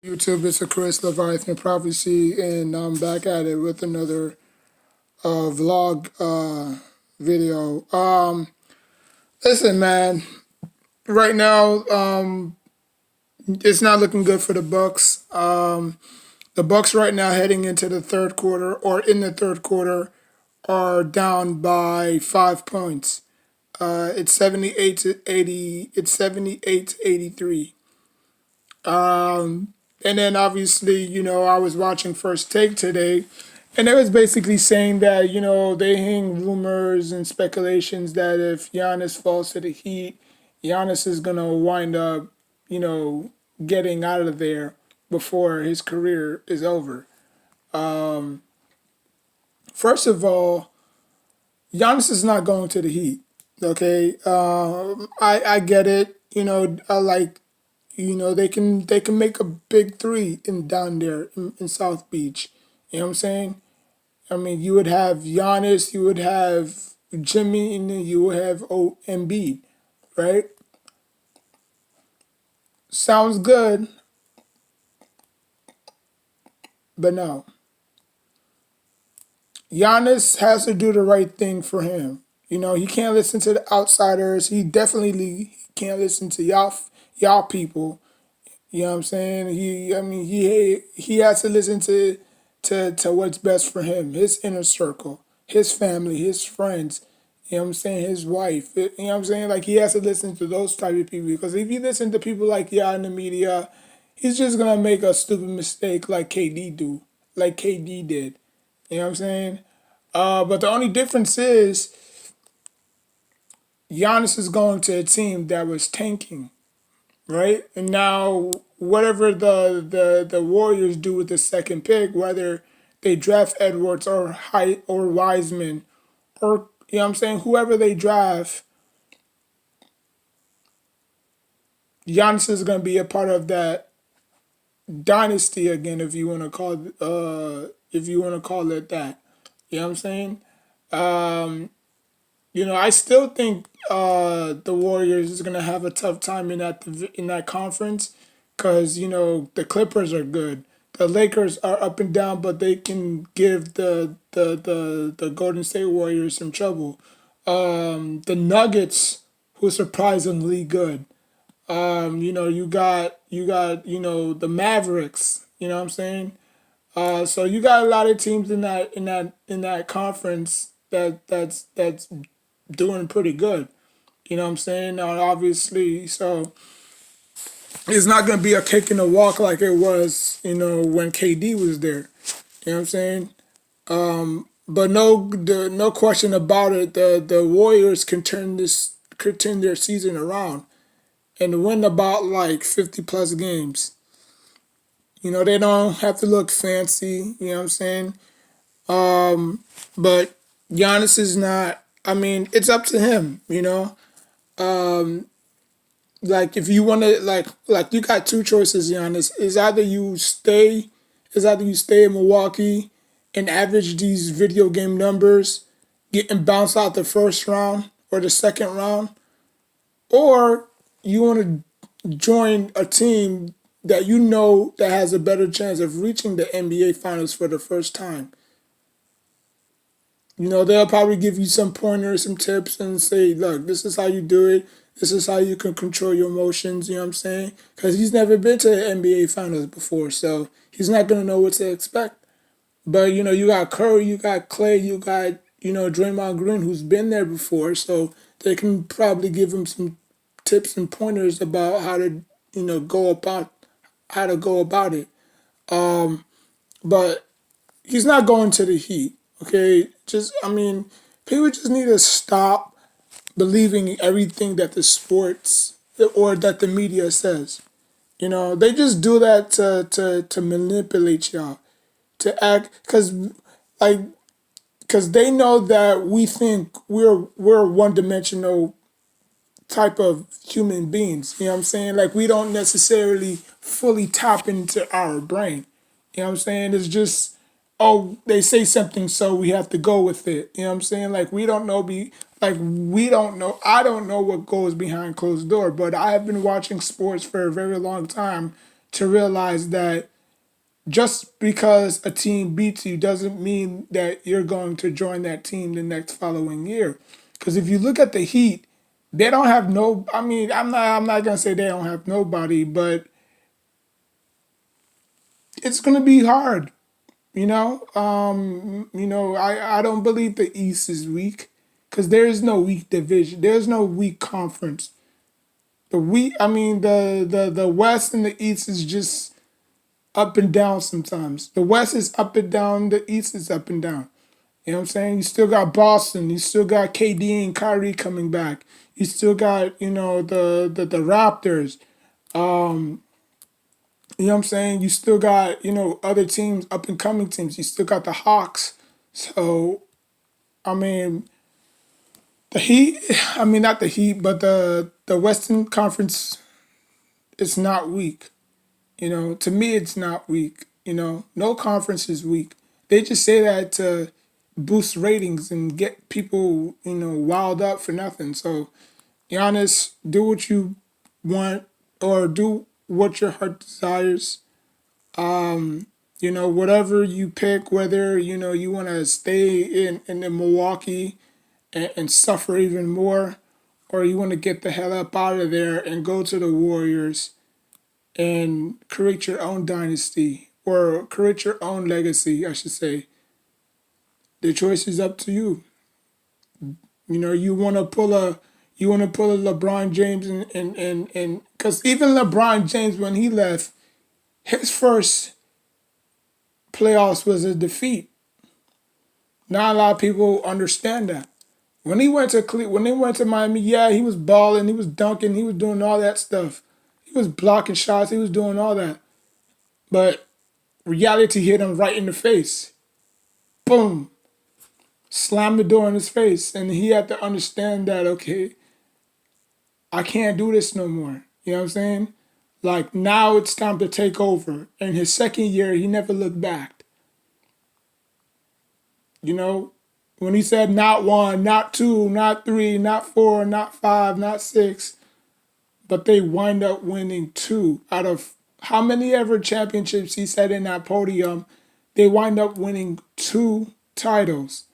YouTube, it's a Chris Leviathan Prophecy, and I'm back at it with another vlog video. Listen, man. Right now, it's not looking good for the Bucks. The Bucks right now, heading into the third quarter, or in the third quarter, are down by 5 points. It's 78 to 80. It's 78 to 83. And then obviously, I was watching First Take today, and it was basically saying that, they hang rumors and speculations that if Giannis falls to the Heat, Giannis is going to wind up, you know, getting out of there before his career is over. First of all, Giannis is not going to the Heat. Okay, I get it. I like they can make a big three in down there in South Beach. You know what I'm saying? I mean, you would have Giannis, you would have Jimmy, and then you would have Embiid, right? Sounds good, but no. Giannis has to do the right thing for him. He can't listen to the outsiders. He definitely can't listen to y'all people. You know what I'm saying? He has to listen to what's best for him, his inner circle, his family, his friends. You know what I'm saying? His wife. You know what I'm saying? Like he has to listen to those type of people because if you listen to people like y'all in the media, he's just gonna make a stupid mistake like KD did. You know what I'm saying? But the only difference is Giannis is going to a team that was tanking, right? And now whatever the Warriors do with the second pick, whether they draft Edwards or Wiseman or I'm saying, whoever they draft, Giannis is going to be a part of that dynasty again, if you want to call it that. You know what I'm saying? I still think the Warriors is gonna have a tough time in that conference, because the Clippers are good. The Lakers are up and down, but they can give the Golden State Warriors some trouble. The Nuggets, who are surprisingly good. You got the Mavericks. You know what I'm saying? So you got a lot of teams in that conference that's doing pretty good. You know what I'm saying? Obviously, so it's not gonna be a kick in the walk like it was, when KD was there. You know what I'm saying? But no question about it. The Warriors could turn their season around and win about like 50 plus games. They don't have to look fancy. You know what I'm saying? But Giannis is not. I mean, it's up to him. Like if you want to, like you got two choices, Giannis. Is either you stay in Milwaukee and average these video game numbers, getting bounced out the first round or the second round, or you want to join a team that that has a better chance of reaching the NBA Finals for the first time. They'll probably give you some pointers, some tips, and say, look, this is how you do it. This is how you can control your emotions, you know what I'm saying? Because he's never been to the NBA Finals before, so he's not going to know what to expect. But, you got Curry, you got Clay, you got, Draymond Green, who's been there before, so they can probably give him some tips and pointers about how to go about it. But he's not going to the Heat. Okay, people just need to stop believing everything that the sports or that the media says. They just do that to manipulate y'all, to act like because they know that we think we're one dimensional type of human beings. You know what I'm saying? Like we don't necessarily fully tap into our brain. You know what I'm saying? It's just, oh, they say something, so we have to go with it. You know what I'm saying? Like we don't know. I don't know what goes behind closed door, but I have been watching sports for a very long time, to realize that just because a team beats you doesn't mean that you're going to join that team the next following year. Because if you look at the Heat, they don't have no. I mean, I'm not gonna say they don't have nobody, but it's gonna be hard. I don't believe the East is weak because there is no weak division. There's no weak conference. The West and the East is just up and down sometimes. The West is up and down. The East is up and down. You know what I'm saying? You still got Boston. You still got KD and Kyrie coming back. You still got the Raptors. You know what I'm saying? You still got other teams, up and coming teams. You still got the Hawks. So I mean the Heat. I mean not the Heat, but the Western Conference is not weak. To me, it's not weak. No conference is weak. They just say that to boost ratings and get people, wild up for nothing. So, Giannis, do what you want or do what your heart desires. Whatever you pick, whether, you want to stay in the Milwaukee and suffer even more, or you want to get the hell up out of there and go to the Warriors and create your own dynasty or create your own legacy, I should say. The choice is up to you. You want to pull a LeBron James and because even LeBron James when he left, his first playoffs was a defeat. Not a lot of people understand that. When they went to Miami, yeah, he was balling, he was dunking, he was doing all that stuff. He was blocking shots, he was doing all that. But reality hit him right in the face. Boom. Slammed the door in his face. And he had to understand that, okay, I can't do this no more. You know what I'm saying? Like now it's time to take over. In his second year, he never looked back. You know, when he said not one, not two, not three, not four, not five, not six, but they wind up winning two out of how many ever championships he said in that podium, they wind up winning two titles.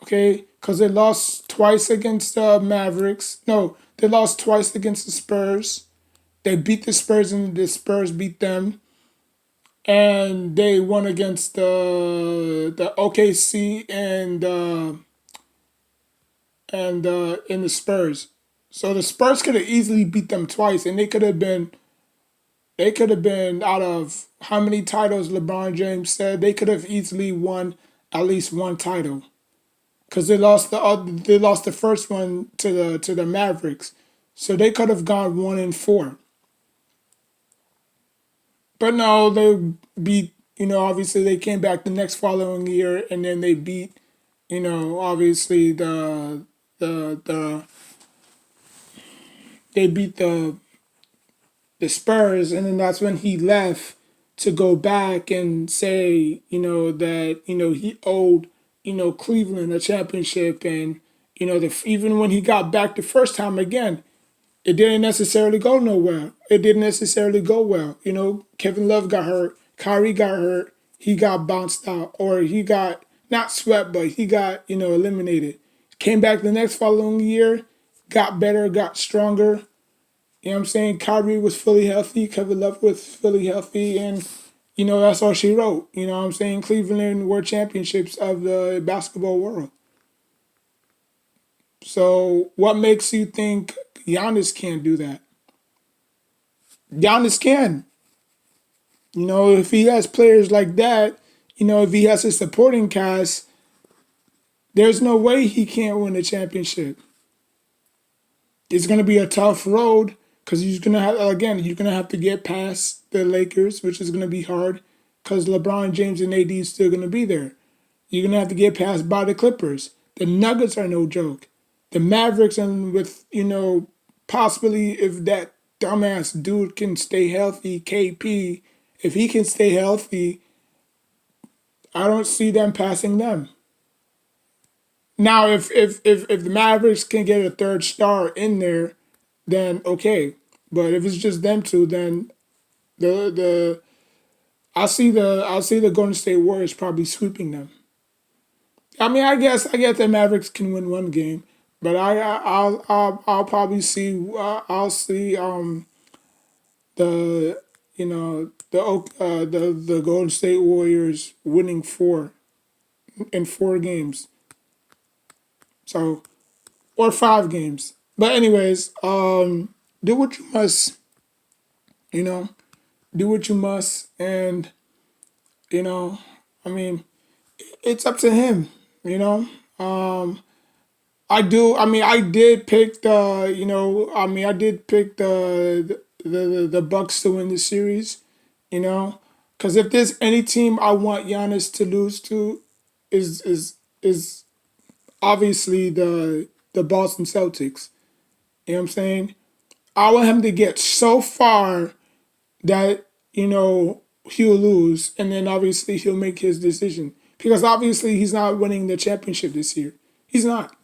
Okay, because they lost twice against the Mavericks. No, they lost twice against the Spurs. They beat the Spurs and the Spurs beat them. And they won against the OKC and in the Spurs. So the Spurs could have easily beat them twice, and they could have been out of how many titles LeBron James said they could have easily won at least one title because they lost the first one to the Mavericks, so they could have gone 1-4. But no, they beat. Obviously they came back the next following year, and then they beat. Obviously the they beat the Spurs, and then that's when he left to go back and say, that he owed, Cleveland a championship, and even when he got back the first time again, it didn't necessarily go nowhere. It didn't necessarily go well. Kevin Love got hurt, Kyrie got hurt, he got bounced out, or he got not swept, but he got eliminated. Came back the next following year, got better, got stronger. You know what I'm saying? Kyrie was fully healthy. Kevin Love was fully healthy. And, that's all she wrote. You know what I'm saying? Cleveland were championships of the basketball world. So what makes you think Giannis can't do that? Giannis can. If he has players like that, if he has a supporting cast, there's no way he can't win a championship. It's going to be a tough road because you're gonna have to get past the Lakers, which is gonna be hard because LeBron James and AD is still gonna be there. You're gonna have to get past by the Clippers. The Nuggets are no joke. The Mavericks, and with possibly if that dumbass dude can stay healthy, KP, if he can stay healthy, I don't see them passing them. Now, if the Mavericks can get a third star in there, then okay. But if it's just them two, then The I see the Golden State Warriors probably sweeping them. I mean, I guess the Mavericks can win one game, but I'll probably see I'll see the the Golden State Warriors winning four in 4 games, so or 5 games. But anyways, do what you must, you know, do what you must, and you know, I mean, it's up to him, you know. I do. I mean, I did pick the. I did pick the Bucks to win the series. You know, because if there's any team I want Giannis to lose to, is obviously the Boston Celtics. You know what I'm saying? I want him to get so far that he'll lose, and then obviously he'll make his decision because obviously he's not winning the championship this year. He's not.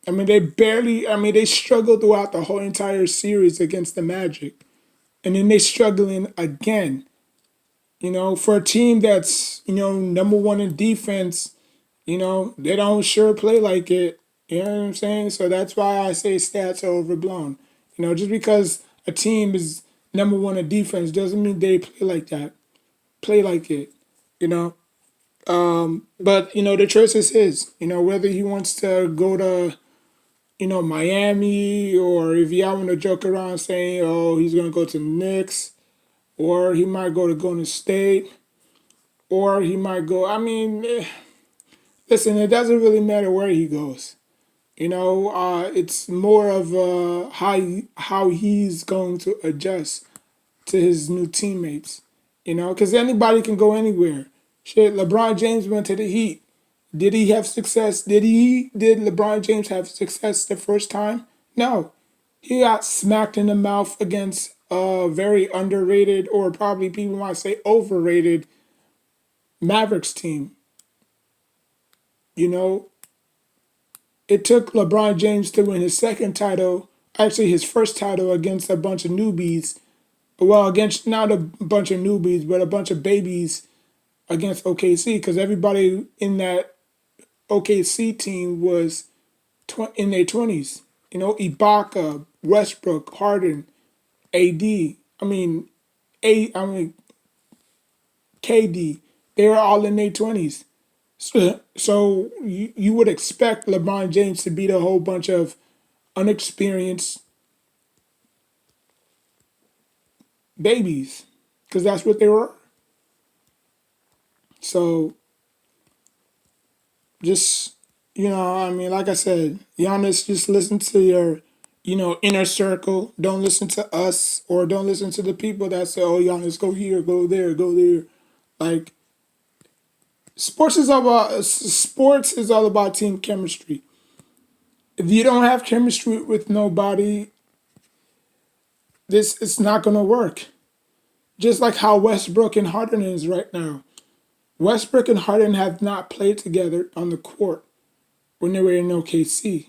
I mean, they barely. I mean, they struggled throughout the whole entire series against the Magic, and then they struggling again. For a team that's number one in defense, they don't sure play like it. You know what I'm saying? So that's why I say stats are overblown. Just because a team is number one in defense doesn't mean they play like that. Play like it. You know. But the choice is his. Whether he wants to go to Miami, or if y'all want to joke around saying, oh, he's going to go to the Knicks, or he might go to Golden State, or he might go. I mean, listen, it doesn't really matter where he goes. It's more of how he's going to adjust to his new teammates. Because anybody can go anywhere. Shit, LeBron James went to the Heat. Did he have success? Did LeBron James have success the first time? No. He got smacked in the mouth against a very underrated, or probably people might say overrated, Mavericks team. You know, it took LeBron James to win his second title, actually his first title, against a bunch of newbies. Well, against not a bunch of newbies, but a bunch of babies against OKC, because everybody in that OKC team was in their 20s. Ibaka, Westbrook, Harden, AD. I mean KD. They were all in their 20s. So you would expect LeBron James to beat a whole bunch of unexperienced babies, because that's what they were. So just like I said, Giannis, just listen to your inner circle. Don't listen to us, or don't listen to the people that say, oh, Giannis, go here, go there, go there. Like, sports is all about team chemistry. If you don't have chemistry with nobody, this it's not gonna work. Just like how Westbrook and Harden is right now. Westbrook and Harden have not played together on the court when they were in OKC.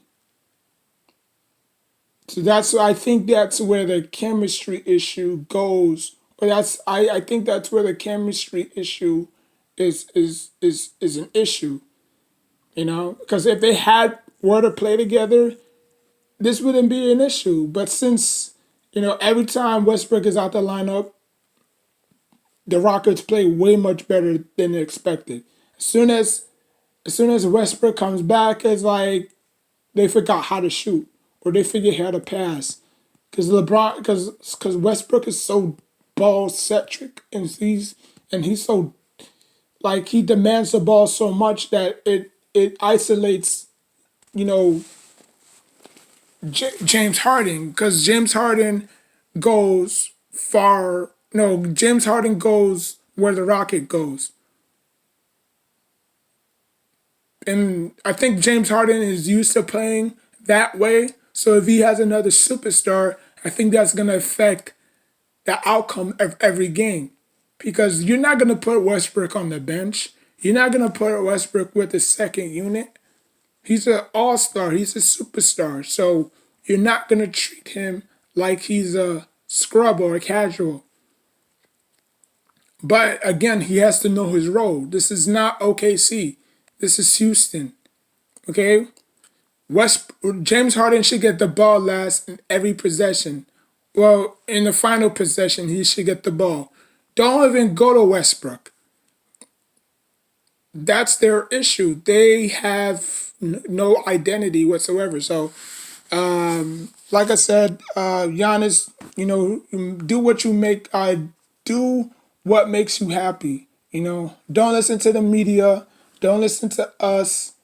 So I think that's where the chemistry issue goes. Or I think that's where the chemistry issue is an issue. Because if they had were to play together, this wouldn't be an issue. But since every time Westbrook is out the lineup, the Rockets play way much better than expected. As soon as as soon as Westbrook comes back, it's like they forgot how to shoot, or they figure how to pass. Because Westbrook is so ball centric, and he's so, like, he demands the ball so much that it isolates, you know, James Harden, because James Harden goes far. No, James Harden goes where the Rocket goes. And I think James Harden is used to playing that way. So if he has another superstar, I think that's going to affect the outcome of every game. Because you're not going to put Westbrook on the bench. You're not going to put Westbrook with the second unit. He's an all-star. He's a superstar. So you're not going to treat him like he's a scrub or a casual. But again, he has to know his role. This is not OKC. This is Houston. Okay? West James Harden should get the ball last in every possession. Well, in the final possession, he should get the ball. Don't even go to Westbrook. That's their issue. They have no identity whatsoever. So, like I said, Giannis, do what you make. Do what makes you happy. Don't listen to the media. Don't listen to us.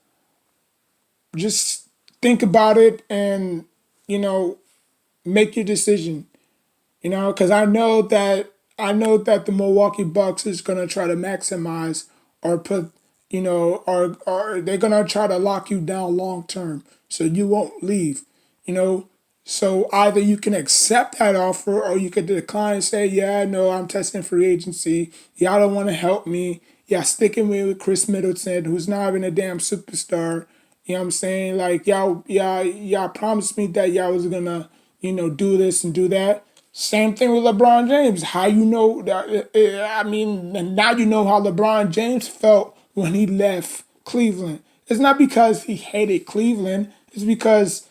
Just think about it and you know make your decision. Because I know that the Milwaukee Bucks is gonna try to maximize or put, or they're gonna try to lock you down long term so you won't leave. You know, so either you can accept that offer or you could decline and say, yeah, no, I'm testing free agency. Y'all don't want to help me. Y'all sticking me with Chris Middleton, who's not even a damn superstar. You know what I'm saying? Like y'all promised me that y'all was gonna, do this and do that. Same thing with LeBron James. How you know that? I mean, now you know how LeBron James felt when he left Cleveland. It's not because he hated Cleveland. It's because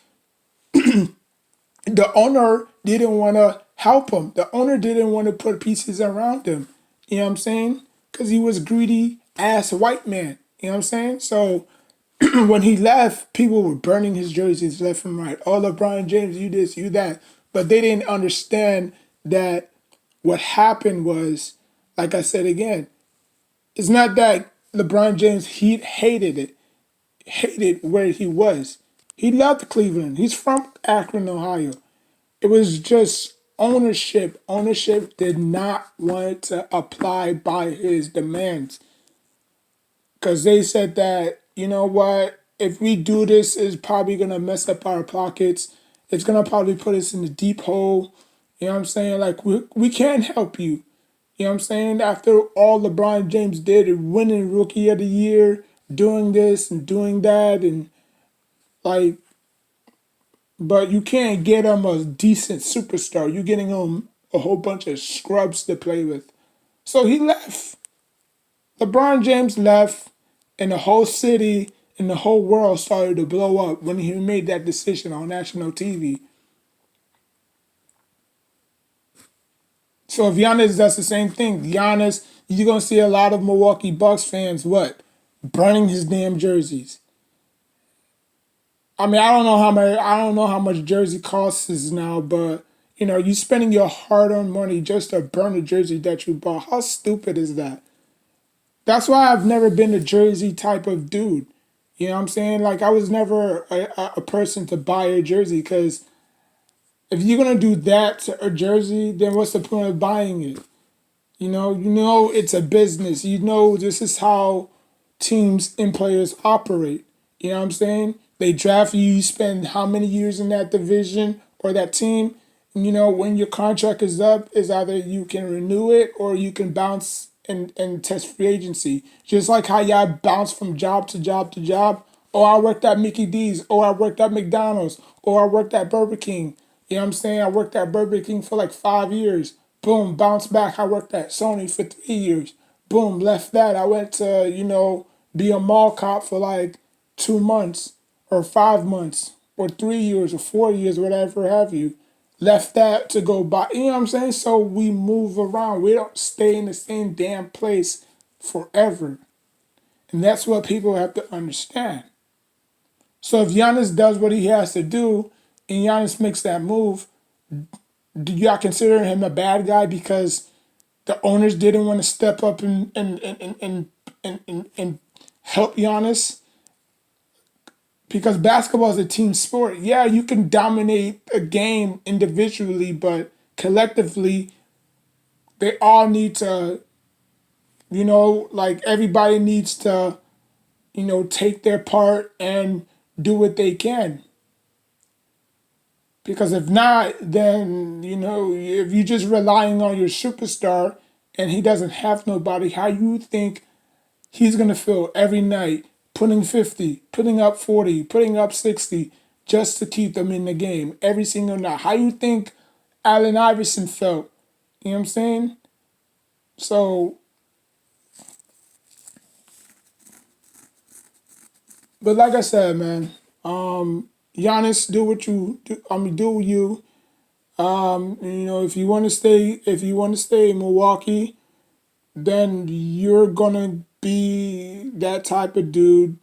the owner didn't want to help him. The owner didn't want to put pieces around him. You know what I'm saying? Because he was greedy ass white man. You know what I'm saying? So when he left, people were burning his jerseys left and right. Oh, LeBron James, you this, you that. But they didn't understand that what happened was, like I said again, it's not that LeBron James he hated where he was. He loved Cleveland. He's from Akron, Ohio. It was just ownership. Ownership did not want to apply by his demands because they said that, you know what, if we do this, it's probably gonna mess up our pockets. It's gonna probably put us in a deep hole. You know what I'm saying? Like we can't help you. You know what I'm saying? After all LeBron James did, winning Rookie of the Year, doing this and doing that, and like, but you can't get him a decent superstar. You're getting him a whole bunch of scrubs to play with. So he left. LeBron James left, and the whole city and the whole world started to blow up when he made that decision on national TV. So if Giannis does the same thing, Giannis, you're gonna see a lot of Milwaukee Bucks fans burning his damn jerseys. I mean, I don't know how much jersey costs is now, but you spending your hard-earned money just to burn a jersey that you bought. How stupid is that? That's why I've never been a jersey type of dude. You know what I'm saying? Like I was never a person to buy a jersey because if you're gonna do that to a jersey, then what's the point of buying it? You know it's a business. You know this is how teams and players operate. You know what I'm saying? They draft you, you spend how many years in that division or that team. And when your contract is up, is either you can renew it or you can bounce and test free agency. Just like how y'all bounce from job to job to job. Oh, I worked at Mickey D's. Oh, I worked at McDonald's. Oh, I worked at Burger King. You know what I'm saying? I worked at Burger King for like 5 years. Boom, bounce back. I worked at Sony for 3 years. Boom, left that. I went to, be a mall cop for like 2 months or 5 months or 3 years or 4 years, whatever have you. Left that to go buy, you know what I'm saying? So we move around. We don't stay in the same damn place forever. And that's what people have to understand. So if Giannis does what he has to do and Giannis makes that move, do y'all consider him a bad guy because the owners didn't want to step up and help Giannis? Because basketball is a team sport. Yeah, you can dominate a game individually, but collectively, they all need to, like everybody needs to, take their part and do what they can. Because if not, then, if you're just relying on your superstar and he doesn't have nobody, how you think he's going to feel every night putting 50, putting up 40, putting up 60 just to keep them in the game every single night? How you think Allen Iverson felt. You know what I'm saying? So, but like I said, man, Giannis, do what you do. I mean, do you. If you want to stay, in Milwaukee, then you're gonna be that type of dude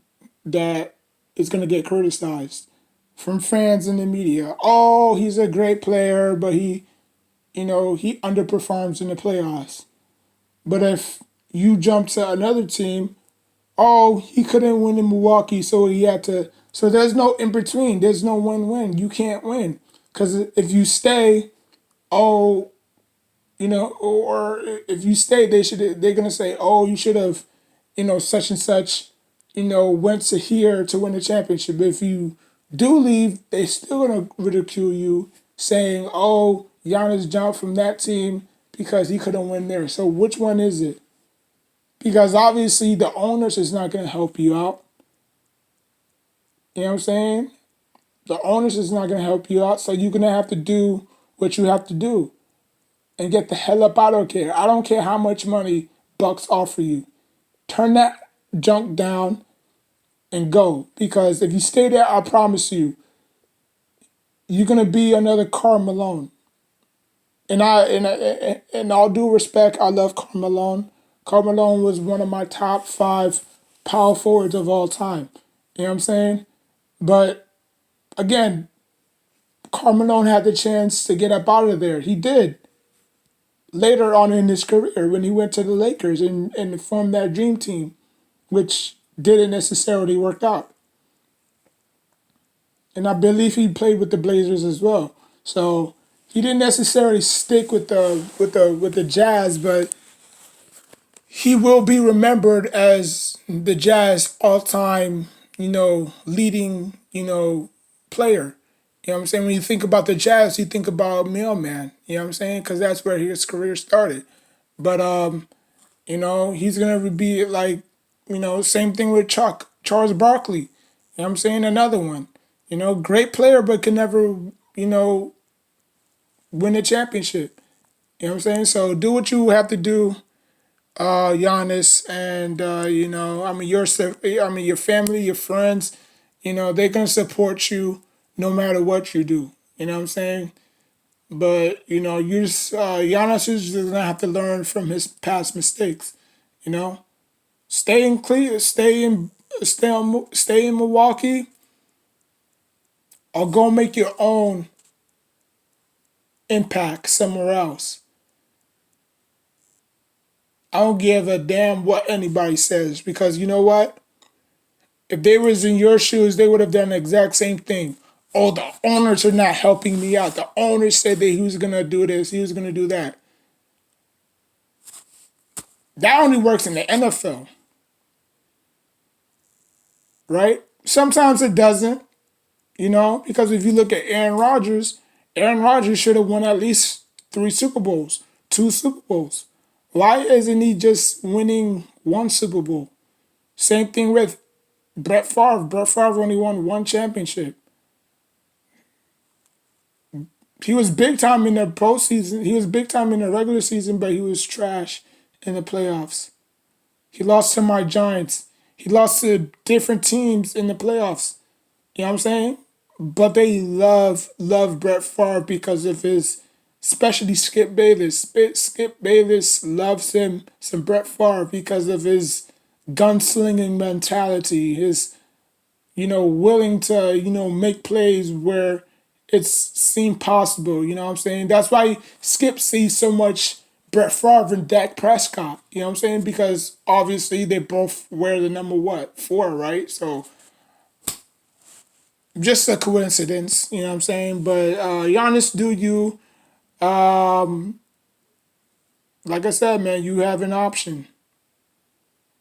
that is gonna get criticized from fans and the media. Oh, he's a great player, but he underperforms in the playoffs. But if you jump to another team, oh, he couldn't win in Milwaukee, so he had to. So there's no in between. There's no win-win. You can't win because if you stay, oh, or if you stay, they're gonna say, oh, you should have, such and such, went to here to win the championship. But if you do leave, they still gonna ridicule you, saying, oh, Giannis jumped from that team because he couldn't win there. So which one is it? Because obviously the owners is not gonna help you out. You know what I'm saying? The owners is not gonna help you out, so you're gonna have to do what you have to do and get the hell up out of here. I don't care how much money Bucks offer you. Turn that junk down and go. Because if you stay there, I promise you, you're gonna be another Karl Malone. And all due respect, I love Karl Malone. Karl Malone was one of my top 5 power forwards of all time. You know what I'm saying? But again, Karl Malone had the chance to get up out of there. He did later on in his career when he went to the Lakers and formed that dream team, which didn't necessarily work out. And I believe he played with the Blazers as well. So he didn't necessarily stick with the Jazz, but he will be remembered as the Jazz all-time, leading, player. You know what I'm saying? When you think about the Jazz, you think about Mailman. You know what I'm saying? Because that's where his career started. But he's gonna be like, same thing with Charles Barkley. You know what I'm saying? Another one. Great player, but can never, win a championship. You know what I'm saying? So do what you have to do, Giannis, and your family, your friends, they're gonna support you no matter what you do. You know what I'm saying? But you just Giannis is just gonna have to learn from his past mistakes. You know, stay in Cleveland, stay in Milwaukee, or go make your own impact somewhere else. I don't give a damn what anybody says because you know what? If they was in your shoes, they would have done the exact same thing. Oh, the owners are not helping me out. The owners said that he was gonna do this, he was gonna do that. That only works in the NFL, right? Sometimes it doesn't, because if you look at Aaron Rodgers should have won at least 3 Super Bowls, 2 Super Bowls. Why isn't he just winning 1 Super Bowl? Same thing with Brett Favre. Brett Favre only won 1 championship. He was big time in the postseason. He was big time in the regular season, but he was trash in the playoffs. He lost to my Giants. He lost to different teams in the playoffs. You know what I'm saying? But they love Brett Favre because of his, especially Skip Bayless. Skip Bayless loves him some Brett Favre because of his gunslinging mentality, his willing to, make plays where it's seemed possible. You know what I'm saying? That's why Skip sees so much Brett Favre and Dak Prescott. You know what I'm saying? Because obviously they both wear the number what? 4, right? So just a coincidence, you know what I'm saying? But Giannis, do you, like I said, man, you have an option.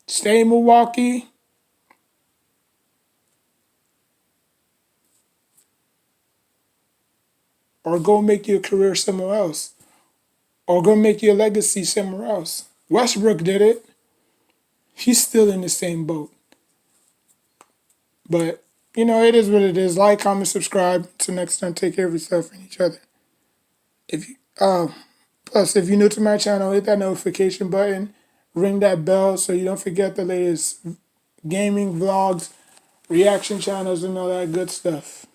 Stay in Milwaukee or go make your career somewhere else. Or go make your legacy somewhere else. Westbrook did it. He's still in the same boat. But, it is what it is. Like, comment, subscribe. Till next time, take care of yourself and each other. If you plus if you're new to my channel, hit that notification button, ring that bell so you don't forget the latest gaming vlogs, reaction channels, and all that good stuff.